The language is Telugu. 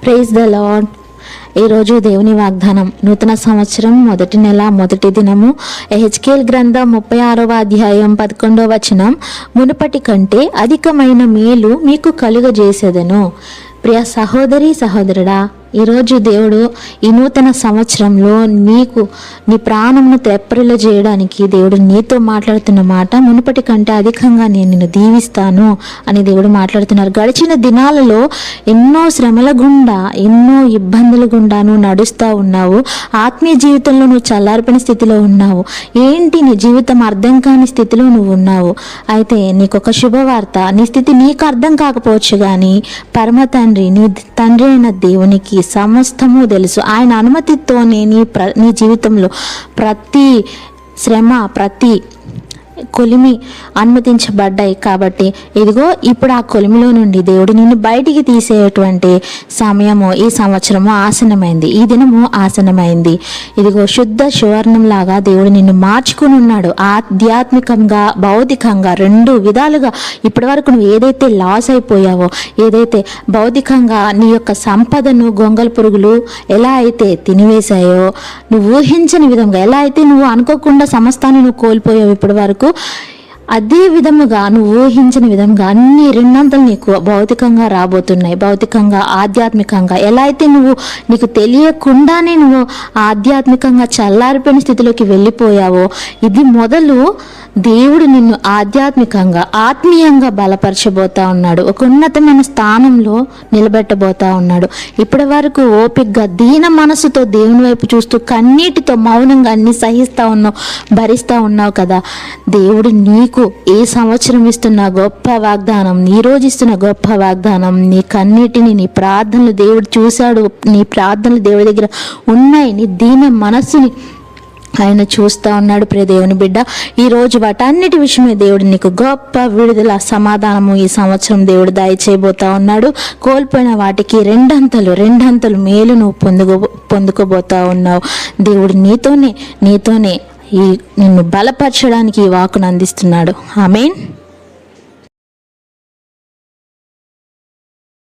Praise the lord. ఈరోజు దేవుని వాగ్దానం, నూతన సంవత్సరం మొదటి నెల మొదటి దినము. ఎహెచ్కేల్ గ్రంథం 36వ అధ్యాయం 11వ వచనం. మునుపటి కంటే అధికమైన మేలు మీకు కలుగజేసేదను. ప్రియ సహోదరి సహోదరుడా, ఈరోజు దేవుడు ఈ నూతన సంవత్సరంలో నీ ప్రాణమును తెప్పరిల్ల చేయడానికి దేవుడు నీతో మాట్లాడుతున్న మాట, మునుపటి కంటే అధికంగా నేను నిన్ను దీవిస్తాను అని దేవుడు మాట్లాడుతున్నారు. గడిచిన దినాలలో ఎన్నో శ్రమల గుండా, ఎన్నో ఇబ్బందుల గుండా నువ్వు నడుస్తూ ఉన్నావు. ఆత్మీయ జీవితంలో నువ్వు చల్లారిపోయిన స్థితిలో ఉన్నావు. ఏంటి నీ జీవితం అర్థం కాని స్థితిలో నువ్వు ఉన్నావు. అయితే నీకొక శుభవార్త. నీ స్థితి నీకు అర్థం కాకపోవచ్చు, కానీ పరమ తండ్రి, నీ తండ్రి అయిన దేవునికి సమస్తము తెలుసు. ఆయన అనుమతితోనే నీ జీవితంలో ప్రతి శ్రమ, ప్రతి కొలిమి అనుమతించబడ్డాయి. కాబట్టి ఇదిగో ఇప్పుడు ఆ కొలిమిలో నుండి దేవుడు నిన్ను బయటికి తీసేటువంటి సమయము, ఈ సంవత్సరము ఆసనమైంది, ఈ దినము ఆసనమైంది. ఇదిగో శుద్ధ సువర్ణంలాగా దేవుడు నిన్ను మార్చుకుని ఉన్నాడు. ఆధ్యాత్మికంగా, భౌతికంగా, రెండు విధాలుగా. ఇప్పటి వరకు నువ్వు ఏదైతే లాస్ అయిపోయావో, ఏదైతే భౌతికంగా నీ యొక్క సంపదను గొంగల పురుగులు ఎలా అయితే తినివేశాయో, నువ్వు ఊహించని విధంగా, ఎలా అయితే నువ్వు అనుకోకుండా సమస్తాన్ని నువ్వు కోల్పోయావు ఇప్పటి వరకు, అదే విధముగా నువ్వు ఊహించిన విధంగా అన్ని రెండంతలు నీకు భౌతికంగా రాబోతున్నాయి. భౌతికంగా, ఆధ్యాత్మికంగా. ఎలా అయితే నీకు తెలియకుండానే నువ్వు ఆధ్యాత్మికంగా చల్లారిపోయిన స్థితిలోకి వెళ్ళిపోయావో, ఇది మొదలు దేవుడు నిన్ను ఆధ్యాత్మికంగా, ఆత్మీయంగా బలపరచబోతా ఉన్నాడు. ఒక ఉన్నతమైన స్థానంలో నిలబెట్టబోతా ఉన్నాడు. ఇప్పటి వరకు ఓపికగా, దీన మనసుతో దేవుని వైపు చూస్తూ, కన్నీటితో మౌనంగా అన్ని సహిస్తూ ఉన్నావు, భరిస్తూ ఉన్నావు కదా. దేవుడు నీకు ఏ సంవత్సరం ఇస్తున్న గొప్ప వాగ్దానం, ఈ రోజు ఇస్తున్న గొప్ప వాగ్దానం, నీ కన్నీటిని, నీ ప్రార్థనలు దేవుడు చూశాడు. నీ ప్రార్థనలు దేవుడి దగ్గర ఉన్నాయి. నీ దీన మనస్సుని ఆయన చూస్తూ ఉన్నాడు. ప్రియ దేవుని బిడ్డ, ఈరోజు వాటన్నిటి విషయమే దేవుడు నీకు గొప్ప విడుదల, సమాధానము ఈ సంవత్సరం దేవుడు దయచేయబోతా ఉన్నాడు. కోల్పోయిన వాటికి రెండంతలు మేలు నువ్వు పొందుకోబోతా ఉన్నావు. దేవుడు నీతోనే నిన్ను బలపరచడానికి ఈ వాక్కును అందిస్తున్నాడు. ఆమేన్.